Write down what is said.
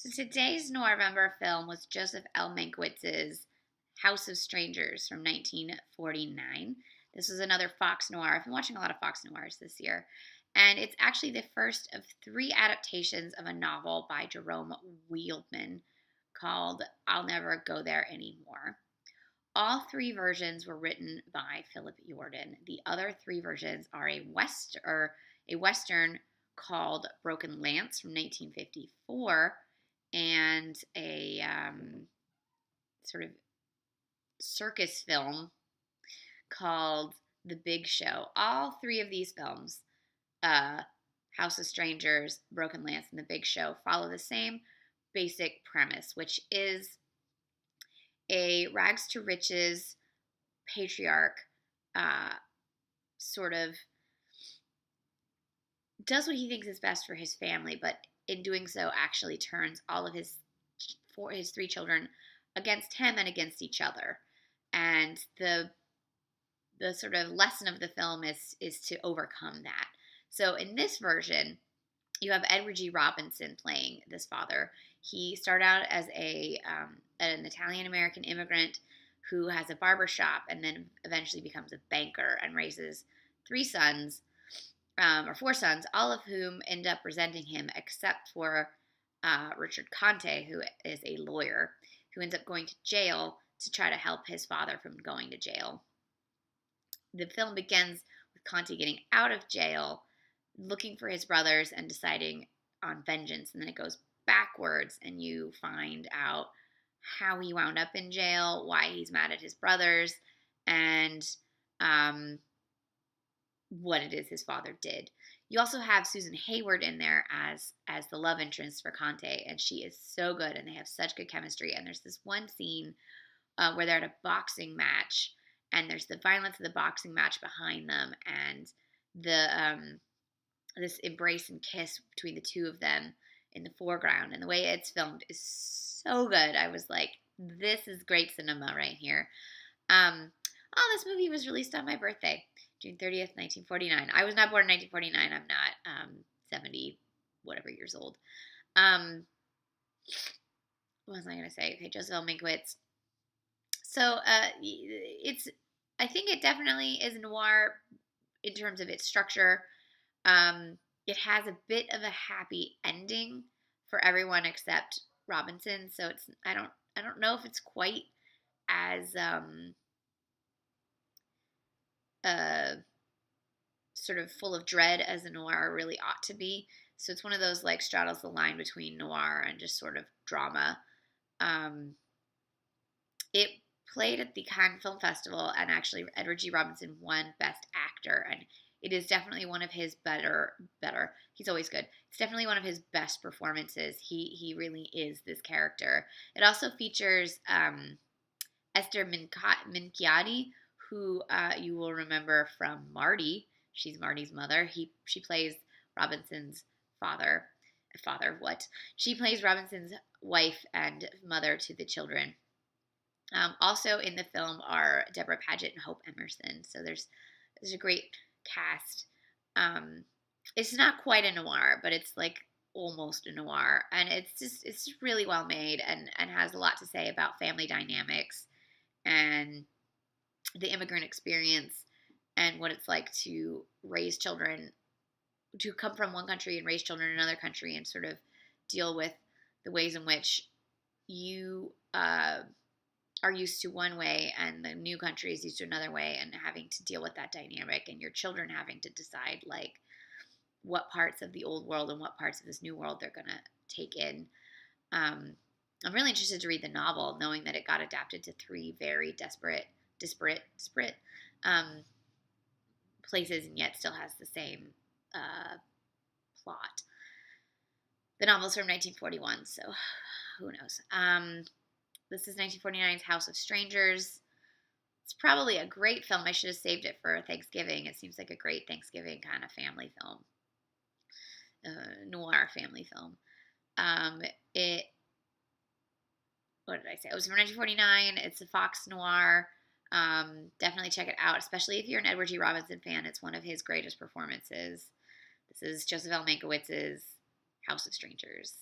So today's Noirvember film was Joseph L. Mankiewicz's House of Strangers from 1949. This was another Fox Noir. I've been watching a lot of Fox Noirs this year. And it's actually the first of three adaptations of a novel by Jerome Wieldman called I'll Never Go There Anymore. All three versions were written by Philip Jordan. The other three versions are a western called Broken Lance from 1954 and a sort of circus film called The Big Show. All three of these films, House of Strangers, Broken Lance, and The Big Show, follow the same basic premise, which is a rags to riches patriarch sort of does what he thinks is best for his family, but in doing so actually turns all of his three children against him and against each other. And the sort of lesson of the film is to overcome that. So in this version, you have Edward G. Robinson playing this father. He started out as an Italian-American immigrant who has a barber shop and then eventually becomes a banker and raises three sons, or four sons, all of whom end up resenting him except for Richard Conte, who is a lawyer, who ends up going to jail to try to help his father from going to jail. The film begins with Conte getting out of jail, looking for his brothers and deciding on vengeance, and then it goes backwards and you find out how he wound up in jail, why he's mad at his brothers, and what it is his father did. You also have Susan Hayward in there as the love interest for Conte, and she is so good, and they have such good chemistry. And there's this one scene where they're at a boxing match, and there's the violence of the boxing match behind them, and the this embrace and kiss between the two of them in the foreground, and the way it's filmed is so good. I was like, this is great cinema right here. This movie was released on my birthday, June 30th, 1949. I was not born in 1949. I'm not 70 whatever years old. What was I going to say? Okay, Joseph L. Mankiewicz. So I think it definitely is noir in terms of its structure. It has a bit of a happy ending for everyone except Robinson. So I don't know if it's quite as sort of full of dread as a noir really ought to be. So it's one of those like straddles the line between noir and just sort of drama. It played at the Cannes Film Festival, and actually Edward G. Robinson won Best Actor, and it is definitely one of his better. He's always good. It's definitely one of his best performances. He really is this character. It also features Esther Mankiewicz, who you will remember from Marty. She's Marty's mother. She plays Robinson's father. Father of what? She plays Robinson's wife and mother to the children. Also in the film are Deborah Paget and Hope Emerson. So there's a great cast. It's not quite a noir, but it's like almost a noir, and it's really well made and has a lot to say about family dynamics and the immigrant experience and what it's like to raise children, to come from one country and raise children in another country, and sort of deal with the ways in which you are used to one way and the new country is used to another way, and having to deal with that dynamic, and your children having to decide like what parts of the old world and what parts of this new world they're gonna take in. I'm really interested to read the novel, knowing that it got adapted to three very disparate places, and yet still has the same plot. The novel's from 1941, so who knows? This is 1949's House of Strangers. It's probably a great film. I should have saved it for Thanksgiving. It seems like a great Thanksgiving kind of family film. Noir family film. What did I say? It was from 1949. It's a Fox Noir. Definitely check it out, especially if you're an Edward G. Robinson fan. It's one of his greatest performances. This is Joseph L. Mankiewicz's House of Strangers.